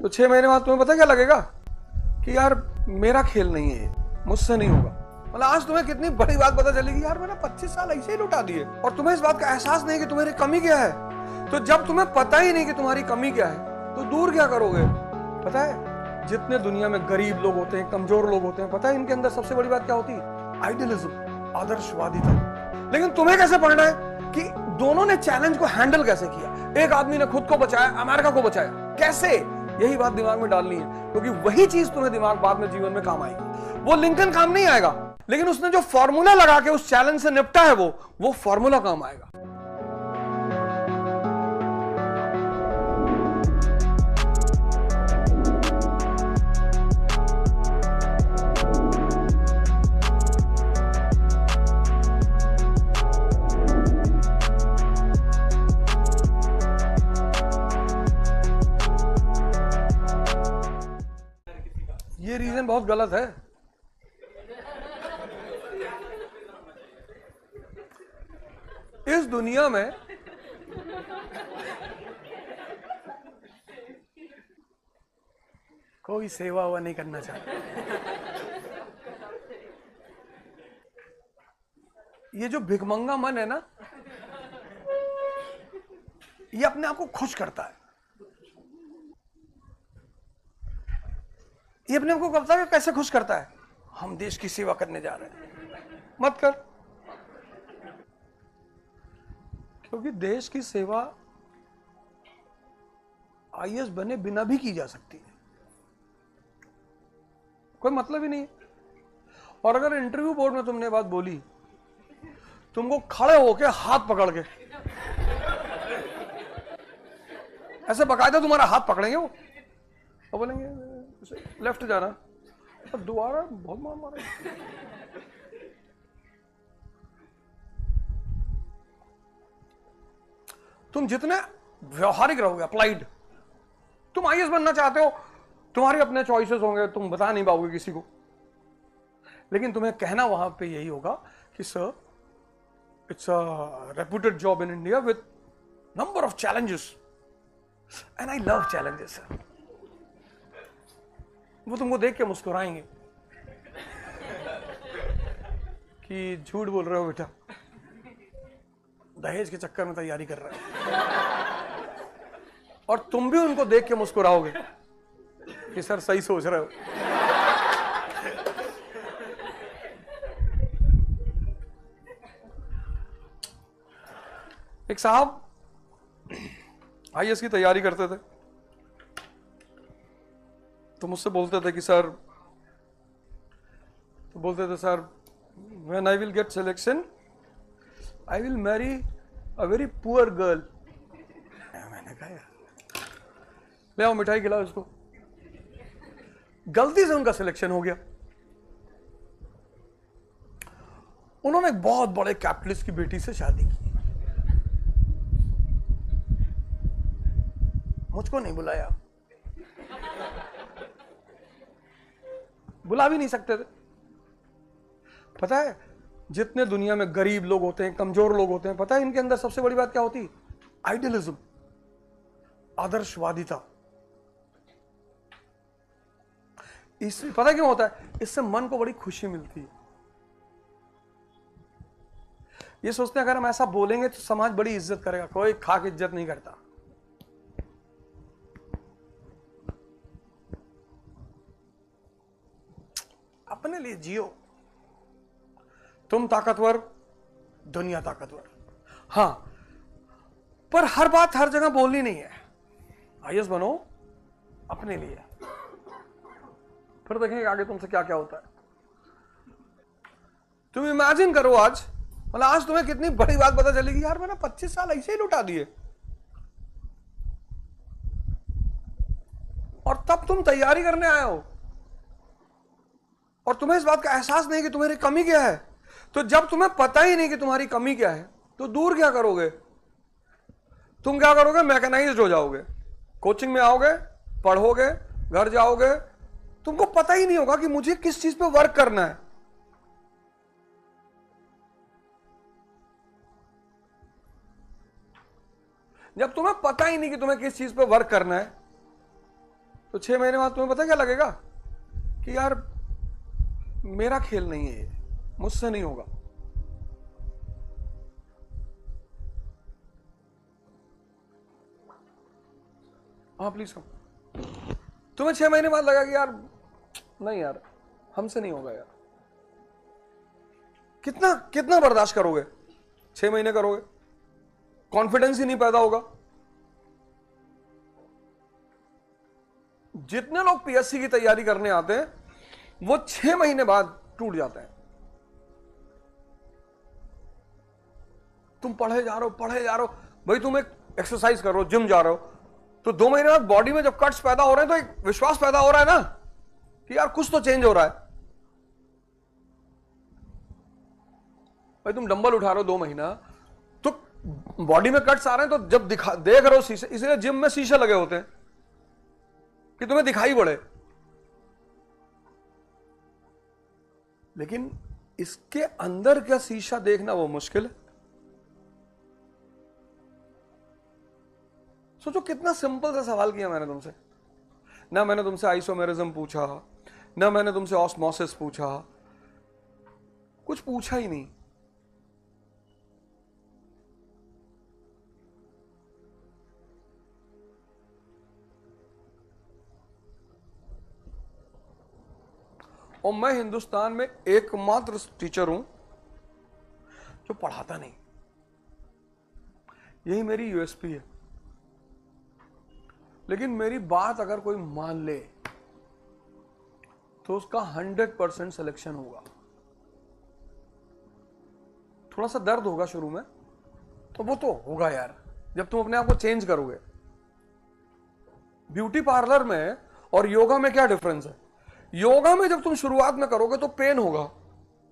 तो 6 महीने बाद तुम्हें पता क्या लगेगा कि यार मेरा खेल नहीं है, मुझसे नहीं होगा। मतलब आज तुम्हें कितनी बड़ी बात पता चलेगी, यार मैंने 25 साल ऐसे ही लुटा दिए और तुम्हें इस बात का एहसास नहीं कि तुम्हारी कमी क्या है। तो जब तुम्हें पता ही नहीं कि तुम्हारी कमी क्या है तो दूर क्या करोगे। पता है जितने दुनिया में गरीब लोग होते हैं, कमजोर लोग होते हैं, पता है इनके अंदर सबसे बड़ी बात क्या होती है? आइडियलिज्म, आदर्शवादिता। लेकिन तुम्हें कैसे पढ़ना है कि दोनों ने चैलेंज को हैंडल कैसे किया। एक आदमी ने खुद को बचाया, अमेरिका को बचाया, कैसे, यही बात दिमाग में डालनी है, क्योंकि वही चीज तुम्हें दिमाग बाद में जीवन में काम आएगी। वो लिंकन काम नहीं आएगा, लेकिन उसने जो फॉर्मूला लगा के उस चैलेंज से निपटा है वो फॉर्मूला काम आएगा। ये रीजन बहुत गलत है। इस दुनिया में कोई सेवा हुआ नहीं करना चाहता। ये जो भिखमंगा मन है ना, ये अपने आप को खुश करता है। ये अपने आप को करता है, कैसे खुश करता है? हम देश की सेवा करने जा रहे हैं। मत कर, क्योंकि देश की सेवा आईएएस बने बिना भी की जा सकती है, कोई मतलब ही नहीं। और अगर इंटरव्यू बोर्ड में तुमने बात बोली, तुमको खड़े होके हाथ पकड़ के ऐसे बकायदा तुम्हारा हाथ पकड़ेंगे वो और बोलेंगे लेफ्ट जाना, और दोबारा बहुत मार मारे। तुम जितने व्यवहारिक रहोगे, अप्लाइड, तुम आईएएस बनना चाहते हो, तुम्हारे अपने चॉइसेस होंगे, तुम बता नहीं पाओगे किसी को, लेकिन तुम्हें कहना वहां पे यही होगा कि sir it's a reputed job in India with number of challenges and I love challenges sir. वो तुमको देख के मुस्कुराएंगे कि झूठ बोल रहे हो बेटा, दहेज के चक्कर में तैयारी कर रहे हो। और तुम भी उनको देख के मुस्कुराओगे कि सर सही सोच रहे हो। एक साहब आईएएस की तैयारी करते थे, तो मुझसे बोलते थे कि सर, तो बोलते थे sir when I will get selection I will marry a very poor girl. मैंने कहा यार ले आओ मिठाई खिलाओ इसको। गलती से उनका सिलेक्शन हो गया। उन्होंने एक बहुत बड़े कैपिटलिस्ट की बेटी से शादी की, मुझको नहीं बुलाया, बुला भी नहीं सकते थे। पता है जितने दुनिया में गरीब लोग होते हैं, कमजोर लोग होते हैं, पता है इनके अंदर सबसे बड़ी बात क्या होती है? आइडियलिज्म, आदर्शवादिता। इससे पता क्यों होता है? इससे मन को बड़ी खुशी मिलती है। ये सोचते हैं अगर हम ऐसा बोलेंगे तो समाज बड़ी इज्जत करेगा। कोई खाक इज्जत नहीं करता। अपने लिए जियो। तुम ताकतवर, दुनिया ताकतवर। हां, पर हर बात हर जगह बोलनी नहीं है। आईएएस बनो अपने लिए, फिर देखेंगे आगे तुमसे क्या क्या होता है। तुम इमेजिन करो आज, मतलब आज तुम्हें कितनी बड़ी बात पता चलेगी, यार मैंने 25 साल ऐसे ही लुटा दिए। और तब तुम तैयारी करने आए हो और तुम्हें इस बात का एहसास नहीं कि तुम्हारी कमी क्या है। तो जब तुम्हें पता ही नहीं कि तुम्हारी कमी क्या है तो दूर क्या करोगे? तुम क्या करोगे? मैकेनाइज्ड हो जाओगे। कोचिंग में आओगे, पढ़ोगे, घर जाओगे, तुमको पता ही नहीं होगा कि मुझे किस चीज पे वर्क करना है। जब तुम्हें पता ही नहीं कि तुम्हें किस चीज पे वर्क करना है तो 6 महीने बाद तुम्हें पता क्या लगेगा कि यार मेरा खेल नहीं है, ये मुझसे नहीं होगा। हाँ प्लीज कम। तुम्हें 6 महीने बाद लगा कि यार नहीं यार हमसे नहीं होगा यार। कितना कितना बर्दाश्त करोगे? 6 महीने करोगे? कॉन्फिडेंस ही नहीं पैदा होगा। जितने लोग पीएससी की तैयारी करने आते हैं वो 6 महीने बाद टूट जाते हैं। तुम पढ़े जा रहे हो भाई, तुम एक एक्सरसाइज कर रहे हो, जिम जा रहे हो, तो 2 महीने बाद बॉडी में जब कट्स पैदा हो रहे हैं तो एक विश्वास पैदा हो रहा है ना कि यार कुछ तो चेंज हो रहा है। भाई तुम डंबल उठा रहे हो 2 महीना, तो बॉडी में कट्स आ रहे हैं, तो जब देख रहे हो शीशे, इसलिए जिम में शीशे लगे होते हैं कि तुम्हें दिखाई पड़े। लेकिन इसके अंदर क्या शीशा देखना वो मुश्किल है। सोचो कितना सिंपल सा सवाल किया मैंने तुमसे। ना मैंने तुमसे आइसोमेरिज्म पूछा, ना मैंने तुमसे ऑस्मोसिस पूछा, कुछ पूछा ही नहीं। और मैं हिंदुस्तान में एकमात्र टीचर हूं जो पढ़ाता नहीं। यही मेरी यूएसपी है। लेकिन मेरी बात अगर कोई मान ले तो उसका 100% सिलेक्शन होगा। थोड़ा सा दर्द होगा शुरू में, तो वो तो होगा यार, जब तुम अपने आप को चेंज करोगे। ब्यूटी पार्लर में और योगा में क्या डिफरेंस है? योगा में जब तुम शुरुआत में करोगे तो पेन होगा,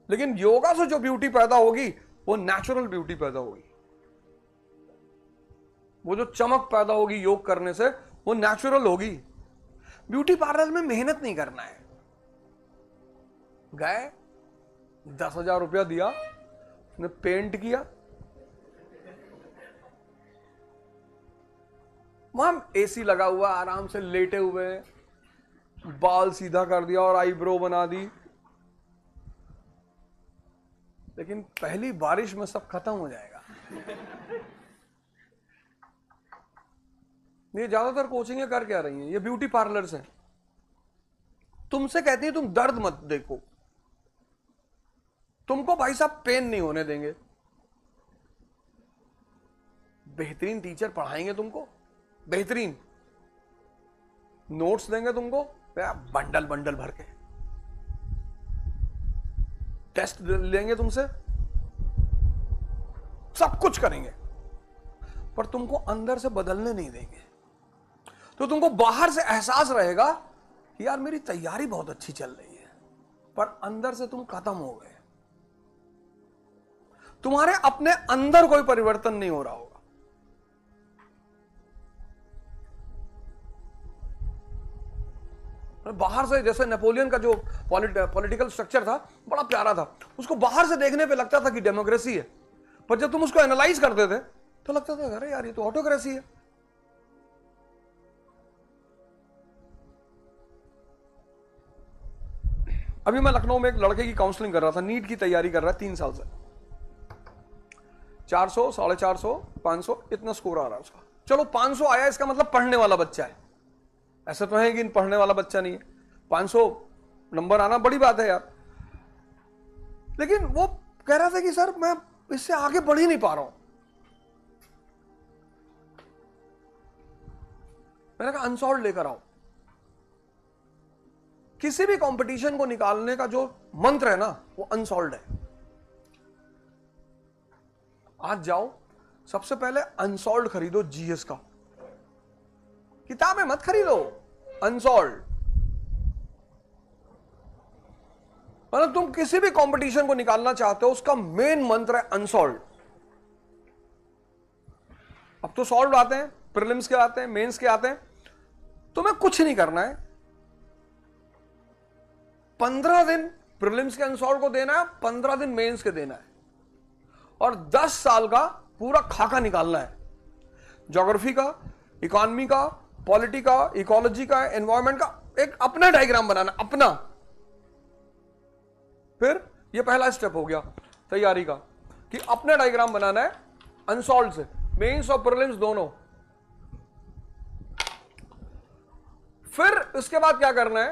लेकिन योगा से जो ब्यूटी पैदा होगी वो नेचुरल ब्यूटी पैदा होगी। वो जो चमक पैदा होगी योग करने से वो नेचुरल होगी। ब्यूटी पार्लर में मेहनत नहीं करना है। गए 10,000 रुपया दिया, उसने पेंट किया, वहां एसी लगा हुआ, आराम से लेटे हुए, बाल सीधा कर दिया और आईब्रो बना दी, लेकिन पहली बारिश में सब खत्म हो जाएगा। ये ज्यादातर कोचिंग कर क्या रही हैं? ये ब्यूटी पार्लर्स हैं। तुमसे कहती है तुम दर्द मत देखो, तुमको भाई साहब पेन नहीं होने देंगे। बेहतरीन टीचर पढ़ाएंगे तुमको, बेहतरीन नोट्स देंगे तुमको, बंडल बंडल भर के टेस्ट लेंगे तुमसे, सब कुछ करेंगे, पर तुमको अंदर से बदलने नहीं देंगे। तो तुमको बाहर से एहसास रहेगा कि यार मेरी तैयारी बहुत अच्छी चल रही है, पर अंदर से तुम खत्म हो गए। तुम्हारे अपने अंदर कोई परिवर्तन नहीं हो रहा होगा। बाहर से, जैसे नेपोलियन का जो पॉलिटिकल स्ट्रक्चर था बड़ा प्यारा था, उसको बाहर से देखने पे लगता था कि डेमोक्रेसी है, पर जब तुम उसको एनालाइज करते थे तो लगता था अरे यार ये तो ऑटोक्रेसी है। अभी मैं लखनऊ में एक लड़के की काउंसलिंग कर रहा था, नीट की तैयारी कर रहा है 3 साल से, 400, 450, 500 इतना स्कोर आ रहा है उसका। चलो 500 आया, इसका मतलब पढ़ने वाला बच्चा है। ऐसा तो है कि पढ़ने वाला बच्चा नहीं है, 500 नंबर आना बड़ी बात है यार। लेकिन वो कह रहा था कि सर मैं इससे आगे बढ़ ही नहीं पा रहा हूं। मैंने कहा अनसॉल्व लेकर आओ। किसी भी कंपटीशन को निकालने का जो मंत्र है ना वो अनसॉल्व है। आज जाओ, सबसे पहले अनसॉल्व खरीदो, जीएस का। किताबें मत खरीदो, अनसॉल्व। मतलब तुम किसी भी कंपटीशन को निकालना चाहते हो, उसका मेन मंत्र है अनसॉल्व। अब तो सॉल्व आते हैं, प्रीलिम्स के आते हैं, मेंस के आते हैं। तुम्हें कुछ नहीं करना है, 15 दिन प्रीलिम्स के अनसॉल्व को देना है, 15 दिन मेंस के देना है, और 10 साल का पूरा खाका निकालना है। ज्योग्राफी का, इकोनॉमी का, पॉलिटी का, इकोलॉजी का, एनवायरमेंट का एक अपना डायग्राम बनाना, अपना। फिर ये पहला स्टेप हो गया तैयारी का कि अपना डायग्राम बनाना है अनसॉल्व से, मेंस और प्रीलिम्स दोनों। फिर उसके बाद क्या करना है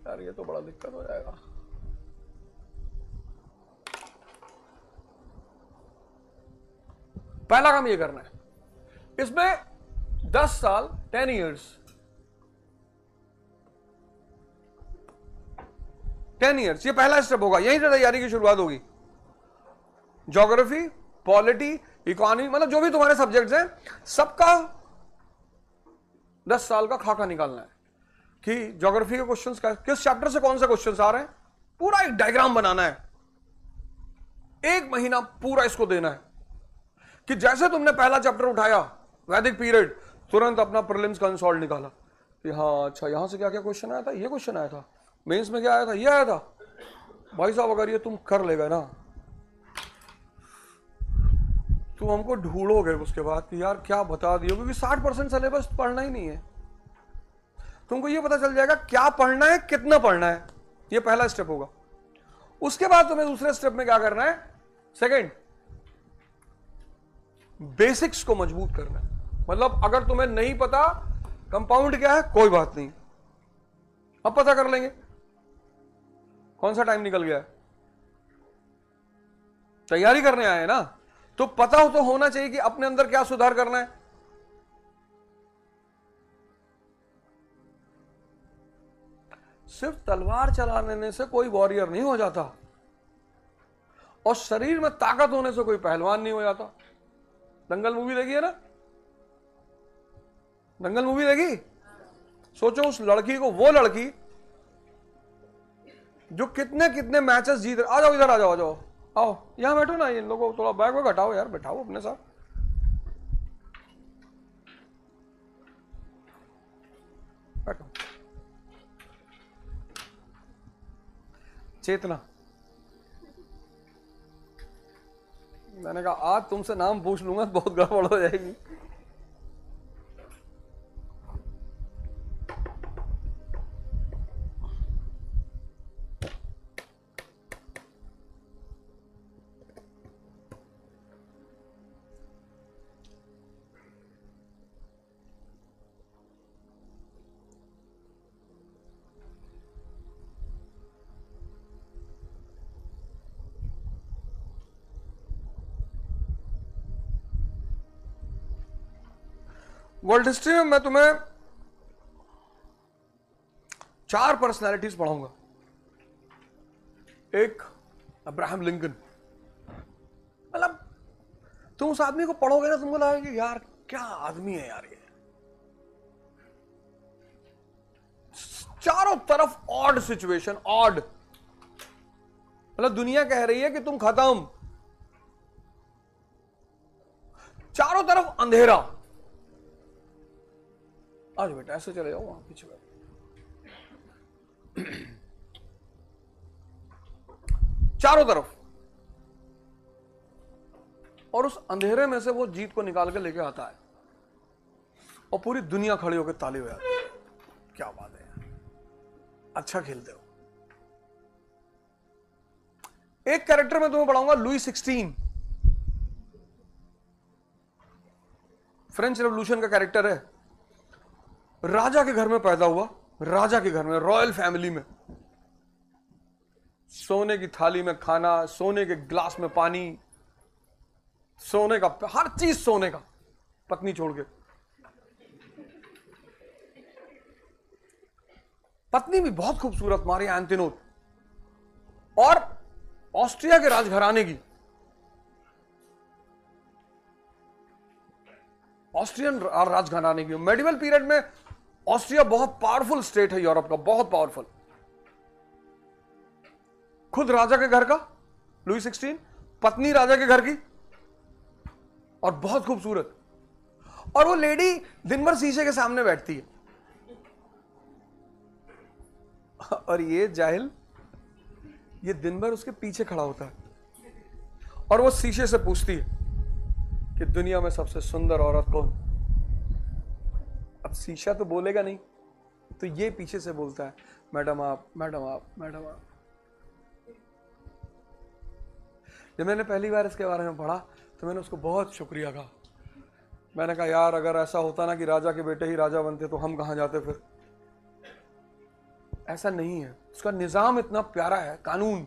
यार, ये तो बड़ा दिक्कत हो जाएगा। पहला काम ये करना है, इसमें 10 साल 10 इयर्स 10 इयर्स, ये पहला स्टेप होगा, यहीं से तैयारी की शुरुआत होगी। ज्योग्राफी, पॉलिटी, इकोनॉमी, मतलब जो भी तुम्हारे सब्जेक्ट्स हैं सबका 10 साल का खाका निकालना है कि ज्योग्राफी के क्वेश्चंस का किस चैप्टर से कौन से क्वेश्चंस आ रहे हैं, पूरा एक डायग्राम बनाना है। 1 महीना पूरा इसको देना है कि जैसे तुमने पहला चैप्टर उठाया वैदिक पीरियड, तुरंत अपना प्रीलिम्स का अनसॉल्व निकाला कि हाँ अच्छा यहां से क्या क्या क्वेश्चन आया था, ये क्वेश्चन आया था, मेंस में क्या आया था, ये आया था। भाई साहब अगर ये तुम कर लेगा ना, तुम हमको ढूंढोगे उसके बाद कि यार क्या बता दियो, क्योंकि 60% सिलेबस पढ़ना ही नहीं है। तुमको ये पता चल जाएगा क्या पढ़ना है, कितना पढ़ना है। ये पहला स्टेप होगा। उसके बाद तुम्हें दूसरे स्टेप में क्या करना है, सेकंड, बेसिक्स को मजबूत करना है। मतलब अगर तुम्हें नहीं पता कंपाउंड क्या है, कोई बात नहीं, अब पता कर लेंगे। कौन सा टाइम निकल गया है, तैयारी करने आए ना, तो पता हो तो होना चाहिए कि अपने अंदर क्या सुधार करना है। सिर्फ तलवार चलाने से कोई वॉरियर नहीं हो जाता, और शरीर में ताकत होने से कोई पहलवान नहीं हो जाता। दंगल मूवी देखी है ना, दंगल मूवी देखी? सोचो उस लड़की को, वो लड़की जो कितने कितने मैचेस जीत रहे। आ जाओ इधर, आ जाओ, आ जाओ, आओ यहां बैठो ना, इन लोगों को थोड़ा बैग वैग हटाओ यार, बैठाओ अपने साथ। बैठो। चेतना, मैंने कहा आज तुमसे नाम पूछ लूंगा तो बहुत गड़बड़ हो जाएगी। वर्ल्ड हिस्ट्री में मैं तुम्हें 4 पर्सनैलिटीज पढ़ाऊंगा। एक अब्राहम लिंकन, मतलब तुम उस आदमी को पढ़ोगे ना, तुमको लगेगा कि यार क्या आदमी है यार ये। चारों तरफ ऑड सिचुएशन, ऑड, मतलब दुनिया कह रही है कि तुम खत्म, चारों तरफ अंधेरा। आज बेटा ऐसे चले जाओ वहां पीछे। चारों तरफ, और उस अंधेरे में से वो जीत को निकाल के लेके आता है, और पूरी दुनिया खड़ी होकर ताली हो जाती है। क्या बात है, अच्छा खेलते हो। एक कैरेक्टर मैं तुम्हें पढ़ाऊंगा, लुई 16, फ्रेंच रेवोल्यूशन का कैरेक्टर है। राजा के घर में पैदा हुआ, राजा के घर में, रॉयल फैमिली में, सोने की थाली में खाना, सोने के ग्लास में पानी, सोने का हर चीज सोने का, पत्नी छोड़ के। पत्नी भी बहुत खूबसूरत, मारी एंटिनोट, और ऑस्ट्रिया के राजघराने की, ऑस्ट्रियन राजघराने की। मेडिवल पीरियड में ऑस्ट्रिया बहुत पावरफुल स्टेट है यूरोप का, बहुत पावरफुल। खुद राजा के घर का लुई 16, पत्नी राजा के घर की, और बहुत खूबसूरत। और वो लेडी दिन भर शीशे के सामने बैठती है, और ये जाहिल ये दिन भर उसके पीछे खड़ा होता है, और वो शीशे से पूछती है कि दुनिया में सबसे सुंदर औरत कौन? अब शीशा तो बोलेगा नहीं, तो ये पीछे से बोलता है, मैडम आप, मैडम आप, मैडम आप। जब मैंने पहली बार इसके बारे में पढ़ा तो मैंने उसको बहुत शुक्रिया कहा। मैंने कहा यार अगर ऐसा होता ना कि राजा के बेटे ही राजा बनते तो हम कहां जाते फिर। ऐसा नहीं है, उसका निजाम इतना प्यारा है, कानून।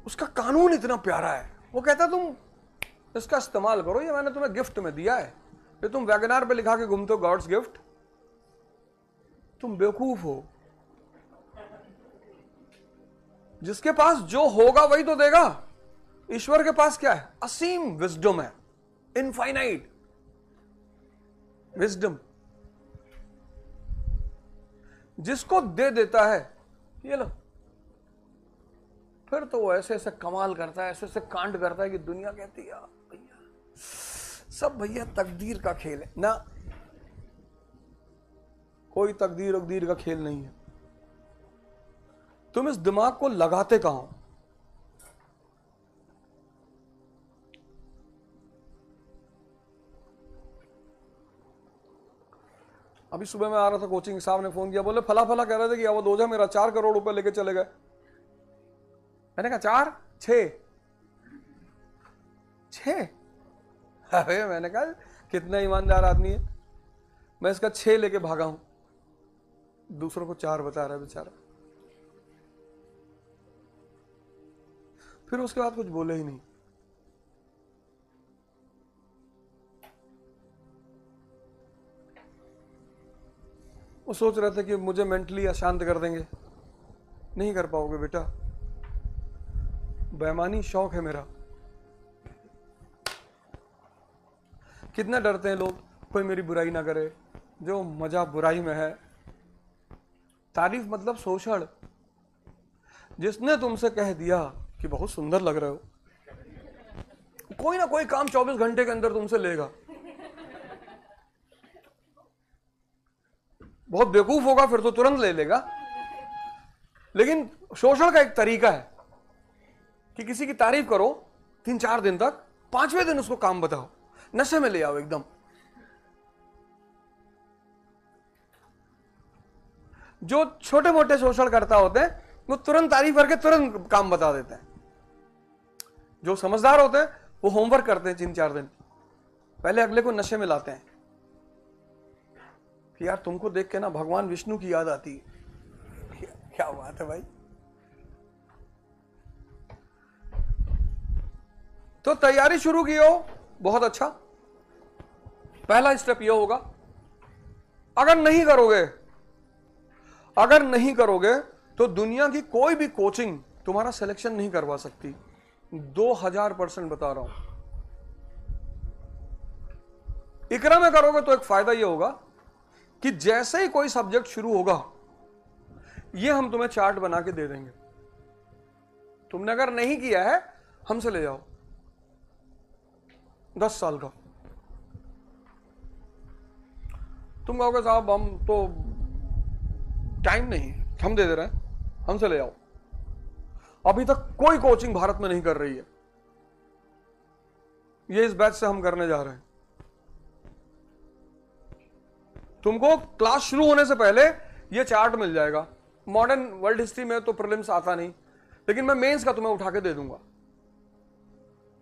उसका कानून इतना प्यारा है। वो कहता तुम इसका इस्तेमाल करो, ये मैंने तुम्हें गिफ्ट में दिया है। ये तुम वैगनार पे लिखा के घूमते हो गॉड्स गिफ्ट, तुम बेवकूफ हो। जिसके पास जो होगा वही तो देगा। ईश्वर के पास क्या है? असीम विजडम है, इनफाइनाइट विजडम। जिसको दे देता है, ये लो, फिर तो वो ऐसे ऐसे कमाल करता है, ऐसे ऐसे कांड करता है कि दुनिया कहती है भैया सब भैया तकदीर का खेल है ना। कोई तकदीर उकदीर का खेल नहीं है। तुम इस दिमाग को लगाते कहां हो? अभी सुबह में आ रहा था, कोचिंग साहब ने फोन किया, बोले फला फला कह रहे थे कि अवध ओझा मेरा 4 करोड़ रुपए लेके चले गए। मैंने कहा 4 6। अरे मैंने कहा कितना ईमानदार आदमी है, मैं इसका 6 लेके भागा हूं, दूसरों को 4 बता रहा है बेचारा। फिर उसके बाद कुछ बोले ही नहीं। वो सोच रहे थे कि मुझे मेंटली अशांत कर देंगे। नहीं कर पाओगे बेटा, बेईमानी शौक है मेरा। कितना डरते हैं लोग कोई मेरी बुराई ना करे, जो मजा बुराई में है। तारीफ मतलब शोषण। जिसने तुमसे कह दिया कि बहुत सुंदर लग रहे हो, कोई ना कोई काम 24 घंटे के अंदर तुमसे लेगा। बहुत बेवकूफ होगा फिर तो तुरंत ले लेगा। लेकिन शोषण का एक तरीका है कि किसी की तारीफ करो 3-4 दिन तक, 5वें दिन उसको काम बताओ, नशे में ले आओ एकदम। जो छोटे मोटे शोषण करता होते हैं वो तुरंत तारीफ करके तुरंत काम बता देते हैं। जो समझदार होते हैं वो होमवर्क करते हैं 3-4 दिन पहले, अगले को नशे में लाते हैं कि यार तुमको देख के ना भगवान विष्णु की याद आती है। क्या बात है भाई। तो तैयारी शुरू की हो, बहुत अच्छा। पहला स्टेप यह होगा, अगर नहीं करोगे तो दुनिया की कोई भी कोचिंग तुम्हारा सिलेक्शन नहीं करवा सकती। 2000% बता रहा हूं। इकरा में करोगे तो एक फायदा यह होगा कि जैसे ही कोई सब्जेक्ट शुरू होगा, ये हम तुम्हें चार्ट बना के दे देंगे। तुमने अगर नहीं किया है, हमसे ले जाओ 10 साल का। तुम कहोगे साहब हम तो टाइम नहीं, हम दे दे रहे हैं, हमसे ले जाओ। अभी तक कोई कोचिंग भारत में नहीं कर रही है, ये इस बैच से हम करने जा रहे हैं। तुमको क्लास शुरू होने से पहले ये चार्ट मिल जाएगा। मॉडर्न वर्ल्ड हिस्ट्री में तो प्रीलिम्स आता नहीं, लेकिन मैं मेंस का तुम्हें उठा के दे दूंगा।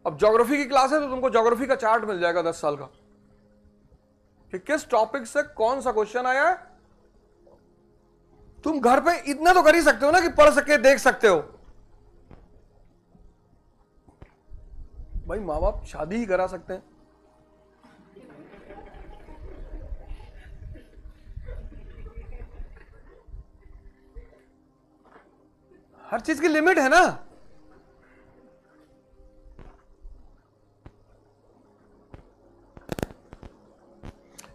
अब ज्योग्राफी की क्लास है तो तुमको ज्योग्राफी का चार्ट मिल जाएगा 10 साल का, कि किस टॉपिक से कौन सा क्वेश्चन आया है। तुम घर पे इतना तो कर ही सकते हो ना कि पढ़ सके, देख सकते हो। भाई माँ बाप शादी ही करा सकते हैं। हर चीज की लिमिट है ना।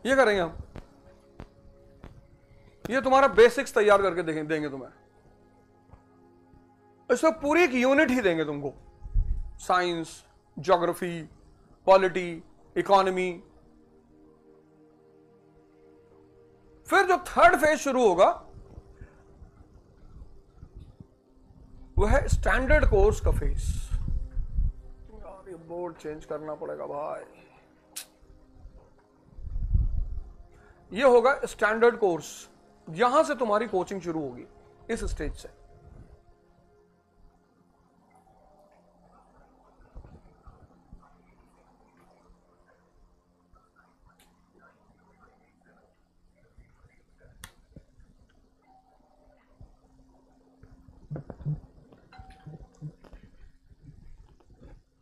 ये करेंगे हम, ये तुम्हारा बेसिक्स तैयार करके देंगे तुम्हें। इसमें पूरी एक यूनिट ही देंगे तुमको, साइंस, ज्योग्राफी, पॉलिटी, इकोनॉमी। फिर जो थर्ड फेज शुरू होगा, वो है स्टैंडर्ड कोर्स का फेस। यार ये बोर्ड चेंज करना पड़ेगा भाई। ये होगा स्टैंडर्ड कोर्स, यहां से तुम्हारी कोचिंग शुरू होगी, इस स्टेज से।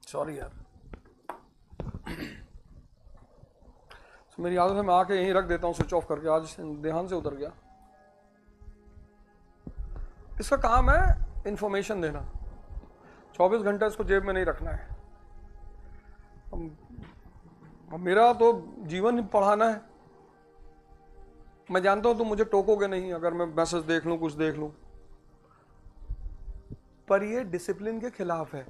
सॉरी यार, मेरी आदत है मैं आके यहीं रख देता हूं स्विच ऑफ करके, आज ध्यान से उतर गया। इसका काम है इंफॉर्मेशन देना, 24 घंटा इसको जेब में नहीं रखना है। अब मेरा तो जीवन ही पढ़ाना है। मैं जानता हूं तुम मुझे टोकोगे नहीं अगर मैं मैसेज देख लूं, कुछ देख लूं, पर ये डिसिप्लिन के खिलाफ है।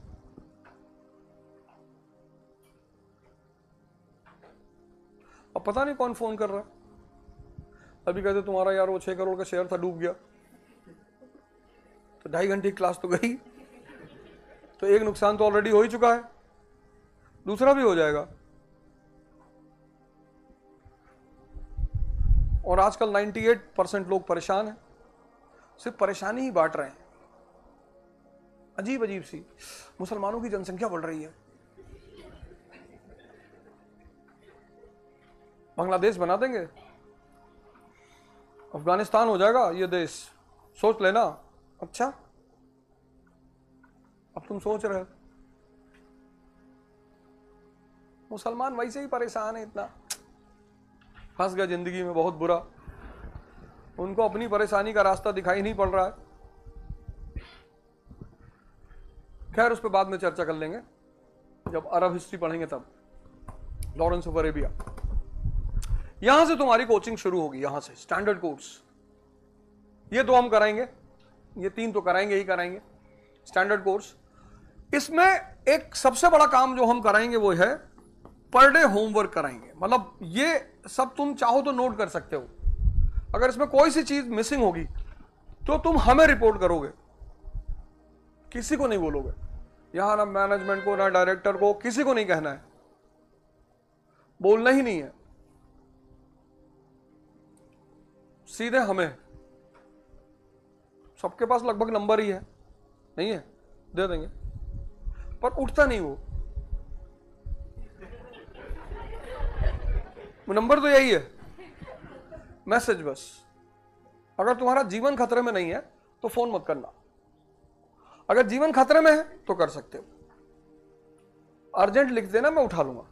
अब पता नहीं कौन फोन कर रहा है। अभी कहते तुम्हारा यार वो 6 करोड़ का शेयर था, डूब गया, तो 2.5 घंटे की क्लास तो गई, तो एक नुकसान तो ऑलरेडी हो ही चुका है, दूसरा भी हो जाएगा। और आजकल 98% लोग परेशान हैं, सिर्फ परेशानी ही बांट रहे हैं। अजीब अजीब सी। मुसलमानों की जनसंख्या बढ़ रही है, बांग्लादेश बना देंगे, अफगानिस्तान हो जाएगा ये देश, सोच लेना। अच्छा, अब तुम सोच रहे हो मुसलमान वैसे ही परेशान है, इतना फंस गया जिंदगी में बहुत बुरा, उनको अपनी परेशानी का रास्ता दिखाई नहीं पड़ रहा है। खैर उस पर बाद में चर्चा कर लेंगे, जब अरब हिस्ट्री पढ़ेंगे तब। लॉरेंस ऑफ अरेबिया, यहां से तुम्हारी कोचिंग शुरू होगी, यहां से स्टैंडर्ड कोर्स। ये 2 हम कराएंगे, ये 3 तो कराएंगे ही कराएंगे, स्टैंडर्ड कोर्स। इसमें एक सबसे बड़ा काम जो हम कराएंगे वो है पर डे होमवर्क कराएंगे। मतलब ये सब तुम चाहो तो नोट कर सकते हो। अगर इसमें कोई सी चीज मिसिंग होगी तो तुम हमें रिपोर्ट करोगे, किसी को नहीं बोलोगे। यहां ना मैनेजमेंट को, ना डायरेक्टर को, किसी को नहीं कहना है, बोलना ही नहीं है, सीधे हमें। सबके पास लगभग नंबर ही है, नहीं है, दे देंगे, पर उठता नहीं वो नंबर तो यही है, मैसेज बस। अगर तुम्हारा जीवन खतरे में नहीं है तो फोन मत करना, अगर जीवन खतरे में है तो कर सकते हो। अर्जेंट लिख देना, मैं उठा लूंगा,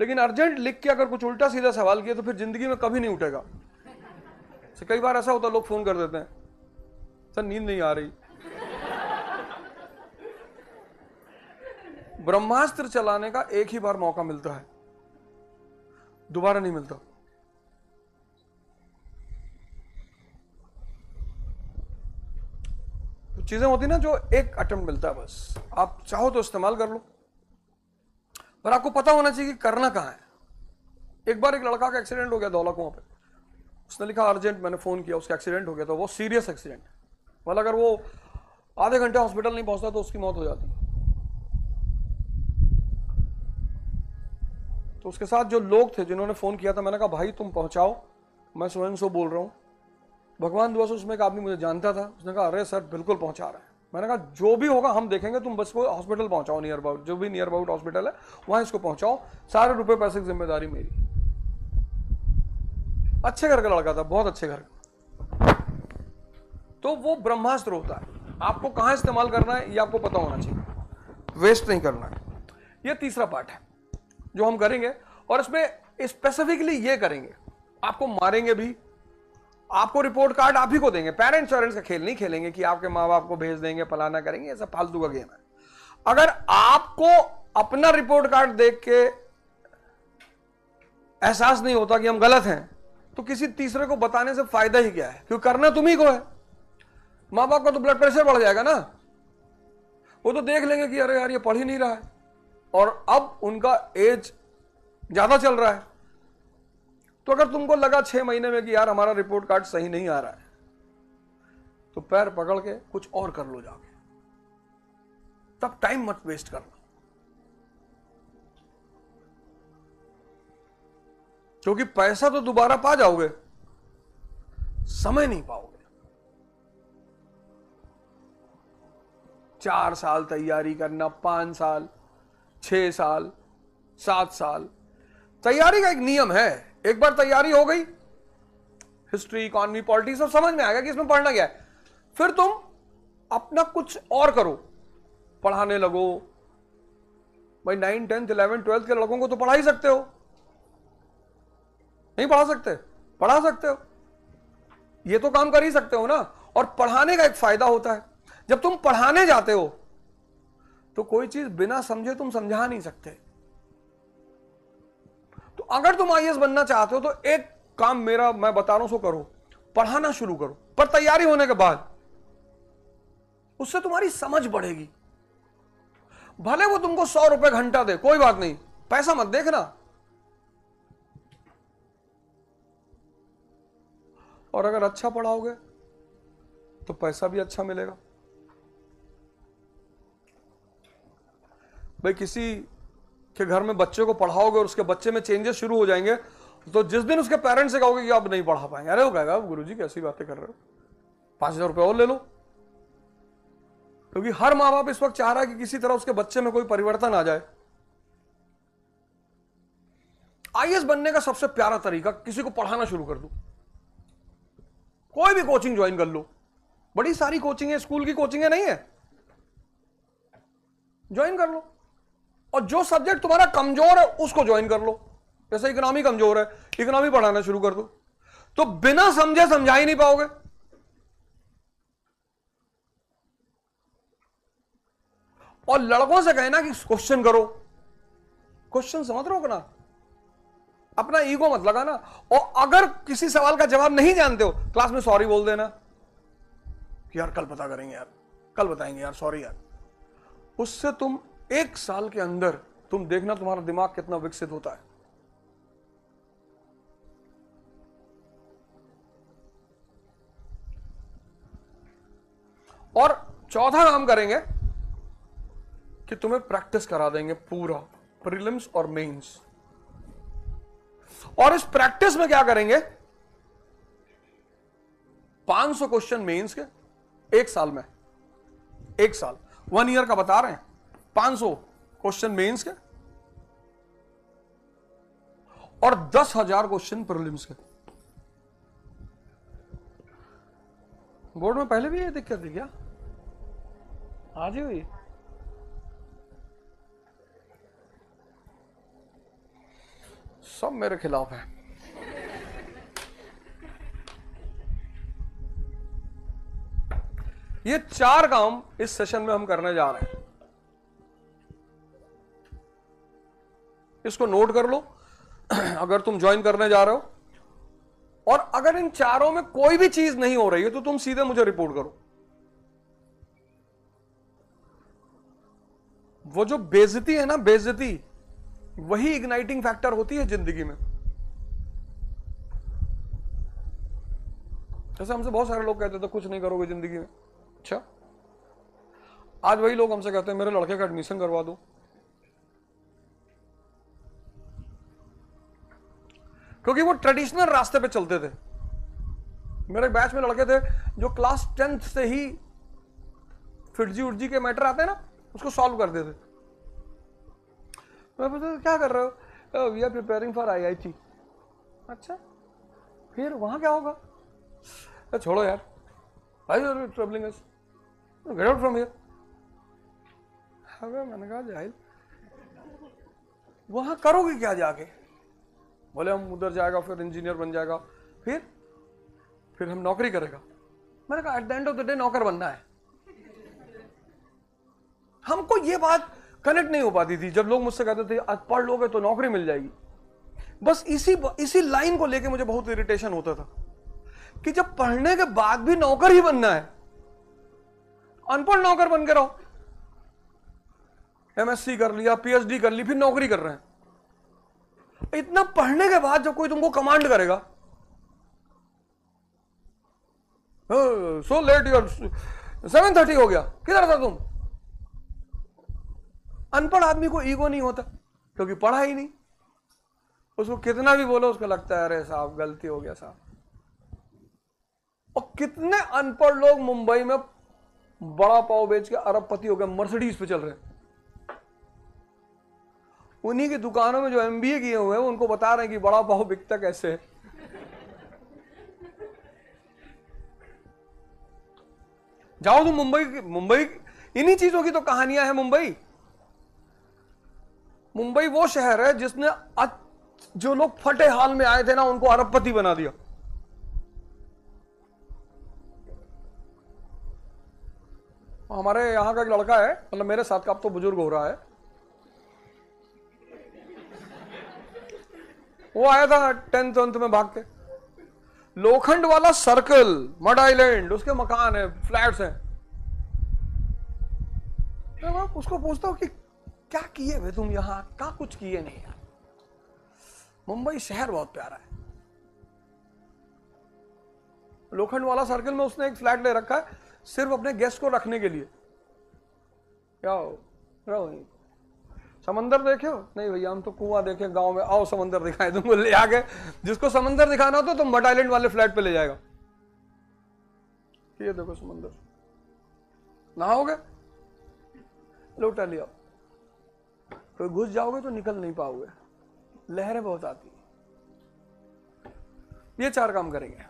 लेकिन अर्जेंट लिख के अगर कुछ उल्टा सीधा सवाल किया तो फिर जिंदगी में कभी नहीं उठेगा। तो कई बार ऐसा होता है, लोग फोन कर देते हैं, सर नींद नहीं आ रही। ब्रह्मास्त्र चलाने का एक ही बार मौका मिलता है, दोबारा नहीं मिलता। तो चीजें होती ना जो एक अटेम्प्ट मिलता है, बस आप चाहो तो इस्तेमाल कर लो, पर आपको पता होना चाहिए कि करना कहां है। एक बार एक लड़का का एक्सीडेंट हो गया धौला कुआं पे, उसने लिखा अर्जेंट, मैंने फोन किया, उसका एक्सीडेंट हो गया, तो वो सीरियस एक्सीडेंट, मतलब अगर वो आधे घंटे हॉस्पिटल नहीं पहुंचता तो उसकी मौत हो जाती। तो उसके साथ जो लोग थे जिन्होंने फोन किया था, मैंने कहा भाई तुम पहुंचाओ, मैं स्वयं से बोल रहा हूं। भगवान दुआ से उसमें एक आदमी मुझे जानता था, उसने कहा अरे सर बिल्कुल पहुंचा रहा है। मैंने कहा जो भी होगा हम देखेंगे, तुम बस को हॉस्पिटल पहुंचाओ, नियर अबाउट जो भी नियर अबाउट हॉस्पिटल है वहां इसको पहुंचाओ, सारे रुपए पैसे की जिम्मेदारी मेरी। अच्छे घर का लड़का था, बहुत अच्छे घर का। तो वो ब्रह्मास्त्र होता है, आपको कहां इस्तेमाल करना है ये आपको पता होना चाहिए, वेस्ट नहीं करना है। ये तीसरा पार्ट है जो हम करेंगे, और इसमें स्पेसिफिकली ये करेंगे, आपको मारेंगे भी, आपको रिपोर्ट कार्ड आप ही को देंगे। पेरेंट्स का खेल नहीं खेलेंगे कि आपके माँ बाप को भेज देंगे, फलाना करेंगे, ऐसा फालतू का गेम है। अगर आपको अपना रिपोर्ट कार्ड देख के एहसास नहीं होता कि हम गलत हैं, तो किसी तीसरे को बताने से फायदा ही क्या है, क्योंकि करना तुम्ही को है। माँ बाप का तो ब्लड प्रेशर बढ़ जाएगा ना, वो तो देख लेंगे कि अरे यार ये पढ़ ही नहीं रहा है, और अब उनका एज ज्यादा चल रहा है। तो अगर तुमको लगा 6 महीने में कि यार हमारा रिपोर्ट कार्ड सही नहीं आ रहा है, तो पैर पकड़ के कुछ और कर लो जाके, तब टाइम मत वेस्ट करना, क्योंकि पैसा तो दोबारा पा जाओगे, समय नहीं पाओगे। 4 साल तैयारी करना, 5 साल, 6 साल, 7 साल। तैयारी का एक नियम है, एक बार तैयारी हो गई, हिस्ट्री, इकोनॉमी, पॉलिटिक्स सब समझ में आ गया कि इसमें पढ़ना क्या है, फिर तुम अपना कुछ और करो, पढ़ाने लगो। भाई 9, 10, 11, 12 के लड़कों को तो पढ़ा ही सकते हो, नहीं पढ़ा सकते? पढ़ा सकते हो, ये तो काम कर ही सकते हो ना। और पढ़ाने का एक फायदा होता है, जब तुम पढ़ाने जाते हो तो कोई चीज बिना समझे तुम समझा नहीं सकते। तो अगर तुम आईएएस बनना चाहते हो तो एक काम मेरा मैं बता रहा हूं सो करो, पढ़ाना शुरू करो, पर तैयारी होने के बाद। उससे तुम्हारी समझ बढ़ेगी। भले वो तुमको 100 रुपए घंटा दे, कोई बात नहीं, पैसा मत देखना। और अगर अच्छा पढ़ाओगे तो पैसा भी अच्छा मिलेगा। भाई किसी के घर में बच्चे को पढ़ाओगे और उसके बच्चे में चेंजेस शुरू हो जाएंगे, तो जिस दिन उसके पेरेंट्स से कहोगे कि आप नहीं पढ़ा पाएंगे, अरे वो कहेगा गुरुजी कैसी बातें कर रहे हो, 5,000 रुपए और ले लो। क्योंकि हर माँ बाप इस वक्त चाह रहा है कि किसी तरह उसके बच्चे में कोई परिवर्तन आ जाए। आईएएस बनने का सबसे प्यारा तरीका, किसी को पढ़ाना शुरू कर दो। कोई भी कोचिंग ज्वाइन कर लो, बड़ी सारी कोचिंग है, स्कूल की कोचिंग है, नहीं है, ज्वाइन कर लो। और जो सब्जेक्ट तुम्हारा कमजोर है उसको ज्वाइन कर लो। जैसे इकोनॉमी कमजोर है, इकोनॉमी पढ़ाना शुरू कर दो, तो बिना समझे समझा ही नहीं पाओगे। और लड़कों से कहना कि क्वेश्चन करो, क्वेश्चन से मत रोकना, अपना ईगो मत लगाना। और अगर किसी सवाल का जवाब नहीं जानते हो, क्लास में सॉरी बोल देना कि यार कल पता करेंगे, यार कल बताएंगे, यार सॉरी यार। उससे तुम 1 साल के अंदर तुम देखना तुम्हारा दिमाग कितना विकसित होता है। और चौथा काम करेंगे कि तुम्हें प्रैक्टिस करा देंगे पूरा, प्रीलिम्स और मेंस। और इस प्रैक्टिस में क्या करेंगे, 500 क्वेश्चन मेंस के 1 साल में, 1 साल 1 ईयर का बता रहे हैं, 500 क्वेश्चन मेंस के और 10,000 क्वेश्चन प्रीलिम्स के। बोर्ड में पहले भी ये दिक्कत थी क्या? आज ही हुई? सब मेरे खिलाफ है। ये 4 काम इस सेशन में हम करने जा रहे हैं, इसको नोट कर लो अगर तुम ज्वाइन करने जा रहे हो। और अगर इन चारों में कोई भी चीज नहीं हो रही है तो तुम सीधे मुझे रिपोर्ट करो। वो जो बेइज्जती है ना, बेइज्जती, वही इग्नाइटिंग फैक्टर होती है जिंदगी में। जैसे हमसे बहुत सारे लोग कहते थे कुछ नहीं करोगे जिंदगी में, अच्छा आज वही लोग हमसे कहते हैं मेरे लड़के का एडमिशन करवा दो। क्योंकि वो ट्रेडिशनल रास्ते पे चलते थे। मेरे बैच में लड़के थे जो क्लास 10th से ही फिटजी उर्जी के मैटर आते हैं ना, उसको सॉल्व कर देते। मैं पूछता क्या कर रहे हो? We are preparing for IIT। अच्छा फिर वहां क्या होगा? छोड़ो यार, why you are troubling us, get out from here. मैंने कहा जाहिल, वहां करोगे क्या जाके? बोले हम उधर जाएगा, फिर इंजीनियर बन जाएगा, फिर हम नौकरी करेगा। मैंने कहा at the end of the day नौकर बनना है। हमको ये बात कनेक्ट नहीं हो पाती थी जब लोग मुझसे कहते थे आज पढ़ लोगे तो नौकरी मिल जाएगी। बस इसी लाइन को लेके मुझे बहुत इरिटेशन होता था कि जब पढ़ने के बाद भी नौकर ही बनना है, अनपढ़ नौकर बन के रहो। MSc कर लिया, PhD कर ली, फिर नौकरी कर रहे हैं। इतना पढ़ने के बाद जब कोई तुमको कमांड करेगा सो लेट, योर 7:30 हो गया, किधर था तुम? अनपढ़ आदमी को ईगो नहीं होता क्योंकि पढ़ा ही नहीं। उसको कितना भी बोलो उसको लगता है अरे साहब गलती हो गया साहब। और कितने अनपढ़ लोग मुंबई में बड़ा पाव बेच के अरबपति हो गए, मर्सिडीज पे चल रहे हैं। उन्हीं की दुकानों में जो एमबीए किए हुए हैं उनको बता रहे हैं कि बड़ा पाव बिकता कैसे है। जाओ तुम मुंबई इन्हीं चीजों की तो कहानियां हैं। मुंबई वो शहर है जिसने जो लोग फटे हाल में आए थे ना उनको अरबपति बना दिया। हमारे यहां का एक लड़का है, मतलब मेरे साथ का, अब तो बुजुर्ग हो रहा है, वो आया था 10th में भाग के, लोखंड वाला सर्कल, मड आइलैंड, उसके मकान है, फ्लैट्स हैं। मैं उसको पूछता हूं कि क्या किए वे तुम यहां? क्या कुछ किए नहीं यार। मुंबई शहर बहुत प्यारा है। लोखंड वाला सर्कल में उसने एक फ्लैट ले रखा है सिर्फ अपने गेस्ट को रखने के लिए। क्या हो समंदर देखे हो? नहीं भैया हम तो कुआं देखे गांव में। आओ समंदर दिखाए तुमको, ले आके जिसको समंदर दिखाना हो तो मड आइलैंड वाले फ्लैट पे ले जाएगा। ये देखो समंदर, नहाओगे लोटा लिया, तो घुस जाओगे तो निकल नहीं पाओगे, लहरें बहुत आती है। ये 4 काम करेंगे,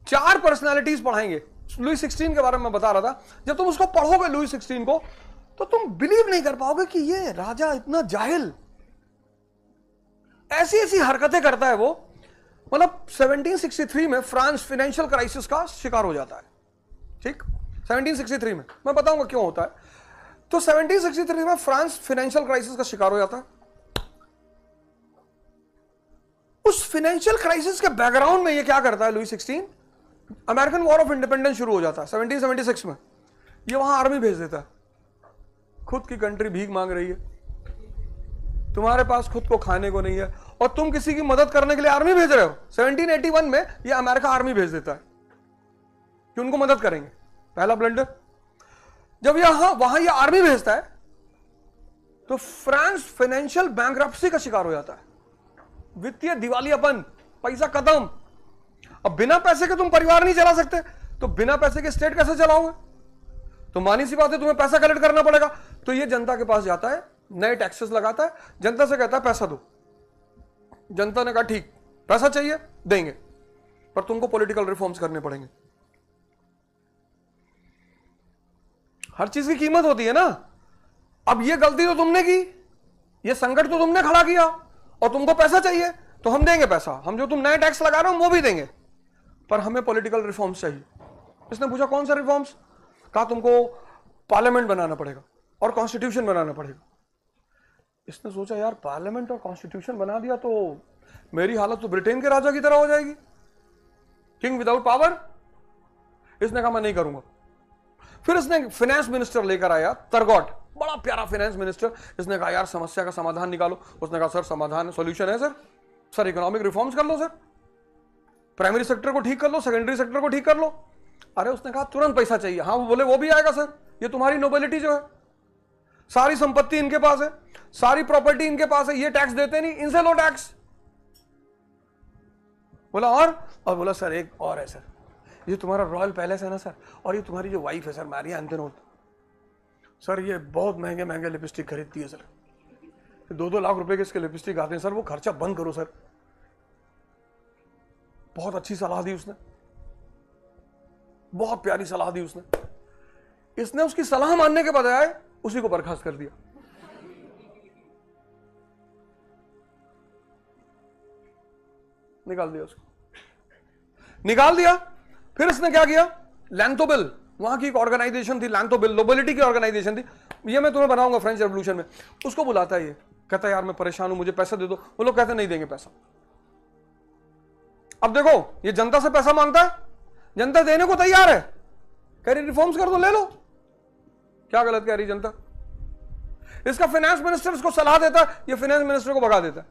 4 पर्सनालिटीज पढ़ाएंगे। लुई 16 के बारे में बता रहा था। जब तुम उसको पढ़ोगे लुई 16 को तो तुम बिलीव नहीं कर पाओगे कि ये राजा इतना जाहिल, ऐसी ऐसी हरकतें करता है वो। मतलब 1763 में फ्रांस फाइनेंशियल क्राइसिस का शिकार हो जाता है। ठीक, 1763 में मैं बताऊंगा क्यों होता है। तो 1763 में फ्रांस फाइनेंशियल क्राइसिस का शिकार हो जाता है। उस फाइनेंशियल क्राइसिस के बैकग्राउंड में ये क्या करता है Louis 16, American war of independence शुरू हो जाता है 1776 में। ये वहां आर्मी भेज देता है। खुद की कंट्री भीख मांग रही है, तुम्हारे पास खुद को खाने को नहीं है और तुम किसी की मदद करने के लिए आर्मी भेज रहे हो। 1781 में ये अमेरिका आर्मी भेज देता है कि उनको मदद करेंगे। पहला ब्लंडर। जब वहां ये आर्मी भेजता है तो फ्रांस फाइनेंशियल बैंकरप्सी का शिकार हो जाता है, वित्तीय दिवालियापन, पैसा खत्म। अब बिना पैसे के तुम परिवार नहीं चला सकते, तो बिना पैसे के स्टेट कैसे चलाओगे? तो मानी सी बात है तुम्हें पैसा कलेक्ट करना पड़ेगा। तो ये जनता के पास जाता है, नए टैक्सेस लगाता है, जनता से कहता है पैसा दो। जनता ने कहा ठीक, पैसा चाहिए देंगे, पर तुमको पॉलिटिकल रिफॉर्म्स करने पड़ेंगे। हर चीज की कीमत होती है ना। अब ये गलती तो तुमने की, ये संकट तो तुमने खड़ा किया और तुमको पैसा चाहिए, तो हम देंगे पैसा। हम जो तुम नए टैक्स लगा रहे हो वो भी देंगे, पर हमें पॉलिटिकल रिफॉर्म्स चाहिए। इसने पूछा कौन सा रिफॉर्म्स? कहा तुमको पार्लियामेंट बनाना पड़ेगा और कॉन्स्टिट्यूशन बनाना पड़ेगा। इसने सोचा यार पार्लियामेंट और कॉन्स्टिट्यूशन बना दिया तो मेरी हालत तो ब्रिटेन के राजा की तरह हो जाएगी, किंग विदाउट पावर। इसने कहा मैं नहीं करूंगा। फिर इसने फाइनेंस मिनिस्टर लेकर आया, तरगॉट, बड़ा प्यारा फाइनेंस मिनिस्टर। इसने कहा यार समस्या का समाधान निकालो। उसने कहा सर समाधान सोल्यूशन है सर इकोनॉमिक रिफॉर्म्स कर लो सर, प्राइमरी सेक्टर को ठीक कर लो, सेकेंडरी सेक्टर को ठीक कर लो। अरे उसने कहा तुरंत पैसा चाहिए। हाँ वो बोले वो भी आएगा सर, ये तुम्हारी नोबिलिटी जो है, सारी संपत्ति इनके पास है, सारी प्रॉपर्टी इनके पास है, ये टैक्स देते नहीं, इनसे लो टैक्स। बोला और बोला सर एक और है सर, ये तुम्हारा रॉयल पैलेस है ना सर, और ये तुम्हारी जो वाइफ है सर मारिया एंथोनोट, सर ये बहुत महंगे महंगे लिपस्टिक खरीदती है सर, 2-2 लाख रुपए के इसके लिपस्टिक आते हैं सर, वो खर्चा बंद करो सर। बहुत अच्छी सलाह दी उसने, बहुत प्यारी सलाह दी उसने। इसने उसकी सलाह मानने के बजाय उसी को बर्खास्त कर दिया। निकाल दिया उसको, निकाल दिया। फिर इसने क्या किया, लैंथोबिल, वहां की एक ऑर्गेनाइजेशन थी लैंथोबिल, नोबिलिटी की ऑर्गेनाइजेशन थी। ये मैं तुम्हें बनाऊंगा फ्रेंच रेवोल्यूशन में। उसको बुलाता है, ये कहता है यार मैं परेशान हूं, मुझे पैसा दे दो। वो लोग कहते नहीं देंगे पैसा। अब देखो ये जनता से पैसा मांगता है, जनता देने को तैयार है, कह रही रिफॉर्म्स कर दो, ले लो। क्या गलत कह रही जनता? इसका फाइनेंस मिनिस्टर इसको सलाह देता है, ये फाइनेंस मिनिस्टर को भगा देता है।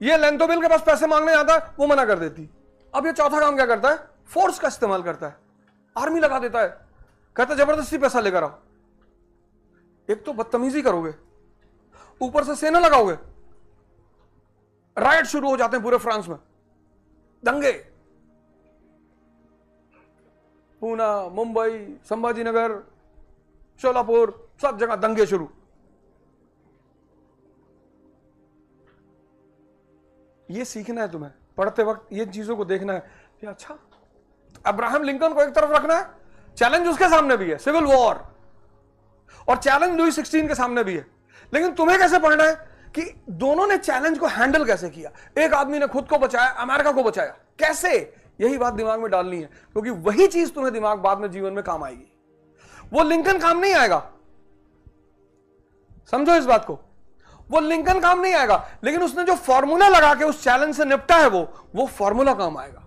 ये लैंथोबिल के पास पैसे मांगने आता है, वो मना कर देती। अब ये चौथा काम क्या करता है? फोर्स का इस्तेमाल करता है, आर्मी लगा देता है, कहता है जबरदस्ती पैसा लेकर आओ। एक तो बदतमीजी करोगे, ऊपर से सेना लगाओगे, राइट शुरू हो जाते हैं पूरे फ्रांस में, दंगे, पूना, मुंबई, संभाजीनगर, शोलापुर, सब जगह दंगे शुरू। ये सीखना है तुम्हें पढ़ते वक्त, ये चीजों को देखना है कि अच्छा अब्राहम लिंकन को एक तरफ रखना है, चैलेंज उसके सामने भी है, सिविल वॉर, और चैलेंज लुई 16 के सामने भी है, लेकिन तुम्हें कैसे पढ़ना है कि दोनों ने चैलेंज को हैंडल कैसे किया। एक आदमी ने खुद को बचाया, अमेरिका को बचाया, कैसे, यही बात दिमाग में डालनी है, क्योंकि वही चीज तुम्हें दिमाग बाद में जीवन में काम आएगी। वो लिंकन काम नहीं आएगा, समझो इस बात को, वो लिंकन काम नहीं आएगा, लेकिन उसने जो फॉर्मूला लगा के उस चैलेंज से निपटा है वो फॉर्मूला काम आएगा।